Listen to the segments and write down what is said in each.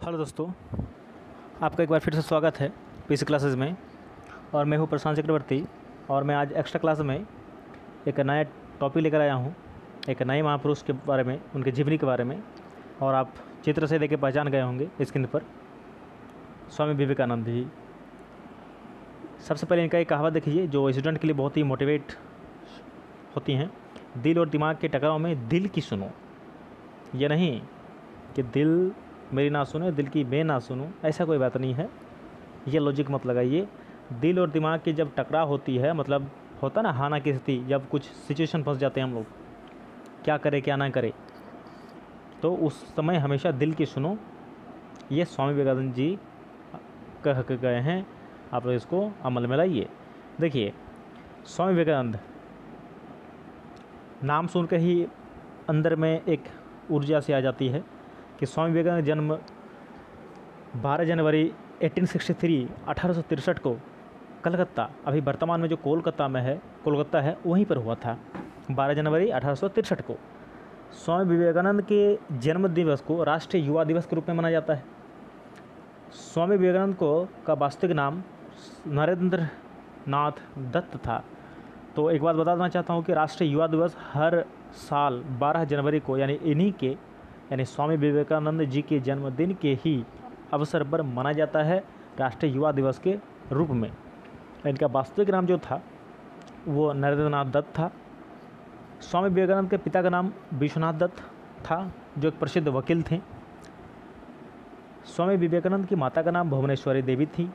Hello दोस्तों, आपका एक बार फिर से स्वागत है पीसी क्लासेस में। और मैं हूं प्रशांत चक्रवर्ती और मैं आज एक्स्ट्रा क्लास में एक नया टॉपिक लेकर आया हूं, एक नए महापुरुष के बारे में, उनके जीवनी के बारे में। और आप चित्र से देख के पहचान गए होंगे स्क्रीन पर, स्वामी विवेकानंद जी। सबसे पहले इनका एक कहावत देखिए जो स्टूडेंट के लिए बहुत ही मोटिवेट होती हैं। दिल और दिमाग के टकराव में दिल की सुनो। ये नहीं कि दिल मेरी ना सुने, दिल की मैं ना सुनूं, ऐसा कोई बात नहीं है। ये लॉजिक मत लगाइए। दिल और दिमाग की जब टकराव होती है, मतलब होता ना हाना की स्थिति, जब कुछ सिचुएशन फंस जाते हैं हम लोग, क्या करें क्या ना करें, तो उस समय हमेशा दिल की सुनो। ये स्वामी विवेकानंद जी कह के गए हैं, आप लोग इसको अमल में लाइए। देखिए, स्वामी विवेकानंद नाम सुनकर ही अंदर में एक ऊर्जा से आ जाती है कि स्वामी विवेकानंद जन्म 12 जनवरी 1863 को कलकत्ता, अभी वर्तमान में जो कोलकाता है वहीं पर हुआ था। 12 जनवरी 1863 को स्वामी विवेकानंद के जन्म दिवस को राष्ट्रीय युवा दिवस के रूप में मनाया जाता है। स्वामी विवेकानंद का वास्तविक नाम नरेंद्र नाथ दत्त था। तो एक बात बता देना चाहता हूँ कि राष्ट्रीय युवा दिवस हर साल 12 जनवरी को, यानी स्वामी विवेकानंद जी के जन्मदिन के ही अवसर पर मनाया जाता है राष्ट्रीय युवा दिवस के रूप में। इनका वास्तविक नाम जो था वो नरेंद्र नाथ दत्त था। स्वामी विवेकानंद के पिता का नाम विश्वनाथ दत्त था, जो एक प्रसिद्ध वकील थे। स्वामी विवेकानंद की माता का नाम भुवनेश्वरी देवी थी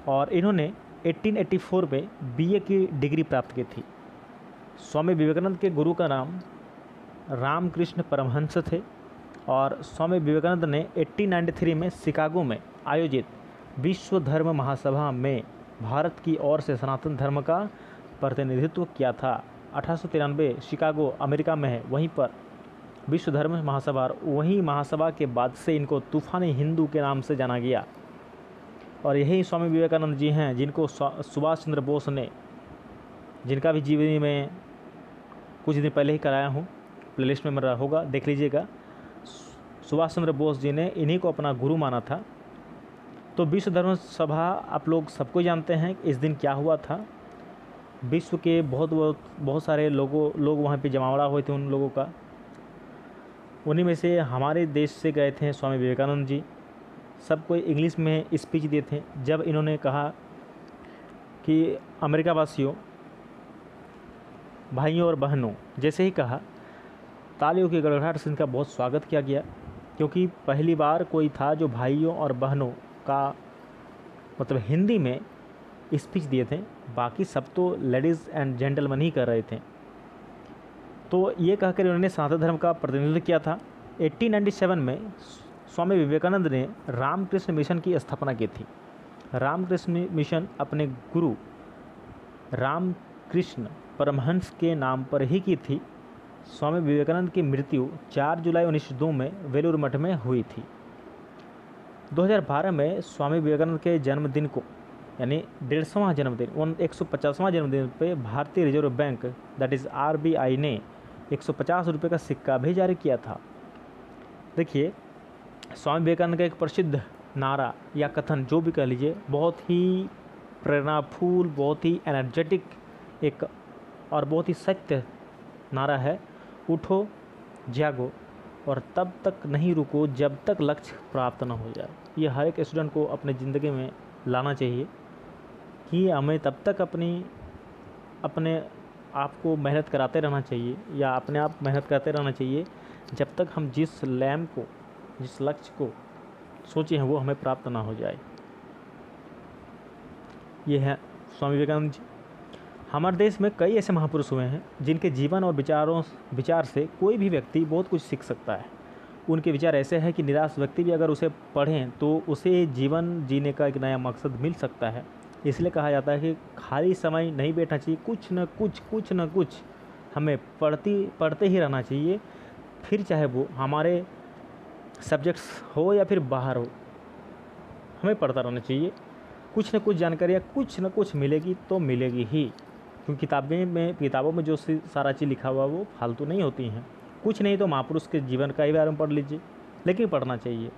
और इन्होंने 1884 में बीए की डिग्री प्राप्त की थी। स्वामी विवेकानंद के गुरु का नाम रामकृष्ण परमहंस थे और स्वामी विवेकानंद ने 1893 में शिकागो में आयोजित विश्व धर्म महासभा में भारत की ओर से सनातन धर्म का प्रतिनिधित्व किया था। 1893 शिकागो अमेरिका में है, वहीं पर विश्व धर्म महासभा, वहीं महासभा के बाद से इनको तूफानी हिंदू के नाम से जाना गया। और यही स्वामी विवेकानंद जी हैं जिनको सुभाष चंद्र बोस ने, जिनका भी जीवनी में कुछ दिन पहले ही कराया हूँ, प्लेलिस्ट में मेरा होगा, देख लीजिएगा। सुभाष चंद्र बोस जी ने इन्हीं को अपना गुरु माना था। तो विश्व धर्म सभा आप लोग सबको जानते हैं इस दिन क्या हुआ था। विश्व के बहुत सारे लोग वहाँ पे जमावड़ा हुए थे उन लोगों का। उन्हीं में से हमारे देश से गए थे स्वामी विवेकानंद जी। सबको इंग्लिश में स्पीच दिए थे। जब इन्होंने कहा कि अमेरिका वासियों, भाइयों और बहनों, जैसे ही कहा, तालियों की गड़गड़ाहट से इनका बहुत स्वागत किया गया, क्योंकि पहली बार कोई था जो भाइयों और बहनों का मतलब हिंदी में स्पीच दिए थे। बाकी सब तो लेडीज़ एंड जेंटलमैन ही कर रहे थे। तो ये कहकर उन्होंने सनातन धर्म का प्रतिनिधित्व किया था। 1897 में स्वामी विवेकानंद ने रामकृष्ण मिशन की स्थापना की थी। रामकृष्ण मिशन अपने गुरु रामकृष्ण परमहंस के नाम पर ही की थी। स्वामी विवेकानंद की मृत्यु 4 जुलाई 1902 में वेलूर मठ में हुई थी। 2012 में स्वामी विवेकानंद के जन्मदिन को, यानी 150वां जन्मदिन, 150वां जन्मदिन पे भारतीय reserve bank that is RBI ने 150 रुपये का सिक्का भी जारी किया था। देखिए, स्वामी विवेकानंद का एक प्रसिद्ध नारा या कथन, जो भी कह लीजिए, बहुत ही प्रेरणाफुल, बहुत ही एनर्जेटिक एक और बहुत ही सत्य नारा है, उठो जागो और तब तक नहीं रुको जब तक लक्ष्य प्राप्त न हो जाए। ये हर एक स्टूडेंट को अपने ज़िंदगी में लाना चाहिए कि हमें तब तक अपने आप को मेहनत कराते रहना चाहिए, या अपने आप मेहनत करते रहना चाहिए जब तक हम जिस लक्ष्य को सोचे हैं वो हमें प्राप्त ना हो जाए। ये है स्वामी विवेकानंद जी। हमारे देश में कई ऐसे महापुरुष हुए हैं जिनके जीवन और विचार से कोई भी व्यक्ति बहुत कुछ सीख सकता है। उनके विचार ऐसे हैं कि निराश व्यक्ति भी अगर उसे पढ़ें तो उसे जीवन जीने का एक नया मकसद मिल सकता है। इसलिए कहा जाता है कि खाली समय नहीं बैठना चाहिए, कुछ न कुछ हमें पढ़ते ही रहना चाहिए। फिर चाहे वो हमारे सब्जेक्ट्स हो या फिर बाहर हो, हमें पढ़ता रहना चाहिए। कुछ न कुछ जानकारियाँ कुछ न कुछ मिलेगी तो मिलेगी ही, क्योंकि किताबों में जो सारा चीज़ लिखा हुआ वो फालतू नहीं होती हैं। कुछ नहीं तो महापुरुष के जीवन का ही बारे में पढ़ लीजिए, लेकिन पढ़ना चाहिए।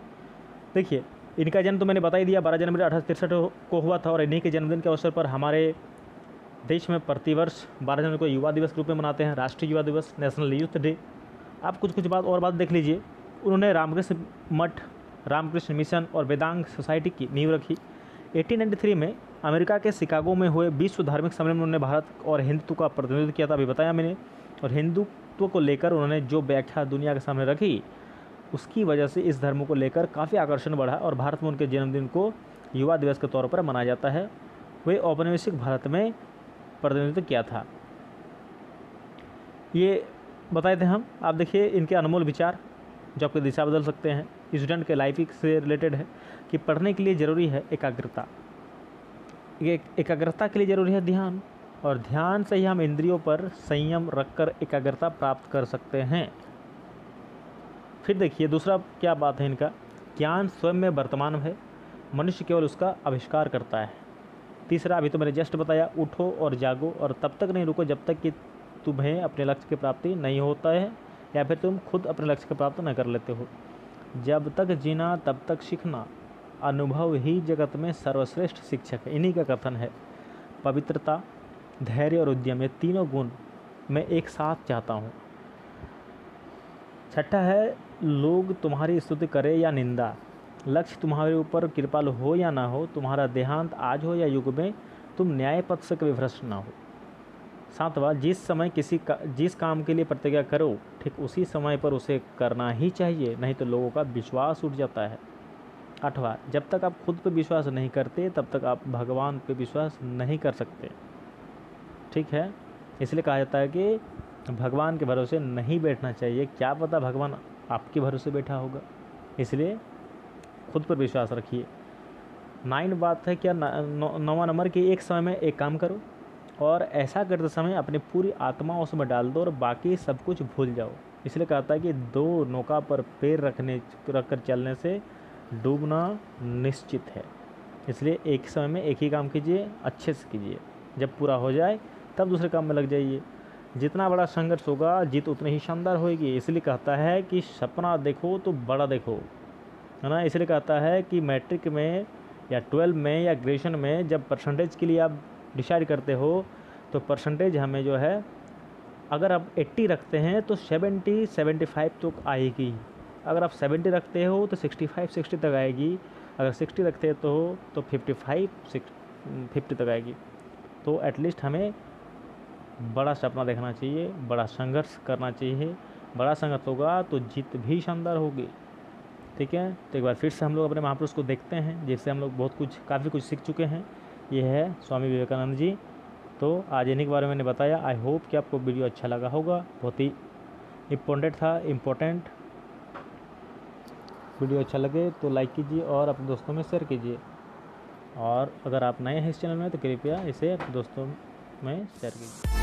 देखिए, इनका जन्म तो मैंने बता ही दिया, 12 जनवरी 1863 को हुआ था और इन्हीं के जन्मदिन के अवसर पर हमारे देश में प्रतिवर्ष 12 जनवरी को युवा दिवस के रूप में मनाते हैं, राष्ट्रीय युवा दिवस, नेशनल यूथ डे। आप कुछ बात देख लीजिए। उन्होंने रामकृष्ण मठ, रामकृष्ण मिशन और वेदांग सोसाइटी की नींव रखी। 1893 में अमेरिका के शिकागो में हुए विश्व धार्मिक सम्मेलन में उन्होंने भारत और हिंदुत्व का प्रतिनिधित्व किया था, अभी बताया मैंने। और हिंदुत्व को लेकर उन्होंने जो व्याख्या दुनिया के सामने रखी, उसकी वजह से इस धर्म को लेकर काफ़ी आकर्षण बढ़ा और भारत में उनके जन्मदिन को युवा दिवस के तौर पर मनाया जाता है। वे औपनिवेशिक भारत में प्रतिनिधित्व किया था, ये बताए थे हम। आप देखिए इनके अनमोल विचार जो आपकी दिशा बदल सकते हैं। स्टूडेंट के लाइफ से रिलेटेड है कि पढ़ने के लिए ज़रूरी है एकाग्रता, एकाग्रता के लिए ज़रूरी है ध्यान, और ध्यान से ही हम इंद्रियों पर संयम रखकर एकाग्रता प्राप्त कर सकते हैं। फिर देखिए दूसरा क्या बात है इनका, ज्ञान स्वयं में वर्तमान है, मनुष्य केवल उसका आविष्कार करता है। तीसरा, अभी तो मैंने जस्ट बताया, उठो और जागो और तब तक नहीं रुको जब तक कि तुम्हें अपने लक्ष्य की प्राप्ति नहीं होता है या फिर तुम खुद अपने लक्ष्य की प्राप्ति न कर लेते हो। जब तक जीना तब तक सीखना, अनुभव ही जगत में सर्वश्रेष्ठ शिक्षक है। इन्हीं का कथन है। पवित्रता, धैर्य और उद्यम, ये तीनों गुण मैं एक साथ चाहता हूँ। छठा है, लोग तुम्हारी स्तुति करे या निंदा, लक्ष्य तुम्हारे ऊपर कृपालु हो या ना हो, तुम्हारा देहांत आज हो या युग में, तुम न्याय पथ से कभी भ्रष्ट ना हो। सातवां, जिस समय जिस काम के लिए प्रतिज्ञा करो ठीक उसी समय पर उसे करना ही चाहिए, नहीं तो लोगों का विश्वास उठ जाता है। आठवां, जब तक आप खुद पे विश्वास नहीं करते तब तक आप भगवान पे विश्वास नहीं कर सकते। ठीक है, इसलिए कहा जाता है कि भगवान के भरोसे नहीं बैठना चाहिए, क्या पता भगवान आपके भरोसे बैठा होगा, इसलिए खुद पर विश्वास रखिए। 9 बात है क्या, 9वां नंबर कि एक समय में एक काम करो और ऐसा करते समय अपनी पूरी आत्मा उसमें डाल दो और बाकी सब कुछ भूल जाओ। इसलिए कहता है कि 2 नौका पर पैर रखकर चलने से डूबना निश्चित है। इसलिए एक समय में एक ही काम कीजिए, अच्छे से कीजिए, जब पूरा हो जाए तब दूसरे काम में लग जाइए। जितना बड़ा संघर्ष होगा जीत उतनी ही शानदार होगी। इसलिए कहता है कि सपना देखो तो बड़ा देखो, है ना। इसलिए कहता है कि मैट्रिक में या 12 में या ग्रेजुएशन में जब परसेंटेज के लिए आप डिसाइड करते हो तो परसेंटेज हमें जो है, अगर आप 80 रखते हैं तो 70-75 तो आएगी। अगर आप 70 रखते हो तो 65-60 तक आएगी। अगर 60 रखते हो तो 55-50 तक आएगी। तो एटलीस्ट हमें बड़ा सपना देखना चाहिए, बड़ा संघर्ष करना चाहिए। बड़ा संघर्ष होगा तो जीत भी शानदार होगी। ठीक है, तो एक बार फिर से हम लोग अपने महापुरुष को देखते हैं, जिससे हम लोग काफ़ी कुछ सीख चुके हैं। ये है स्वामी विवेकानंद जी। तो आज इन्हीं के बारे में मैंने बताया। आई होप कि आपको वीडियो अच्छा लगा होगा। बहुत ही इम्पोर्टेंट वीडियो अच्छा लगे तो लाइक कीजिए और अपने दोस्तों में शेयर कीजिए। और अगर आप नए हैं इस चैनल में तो कृपया इसे अपने दोस्तों में शेयर कीजिए।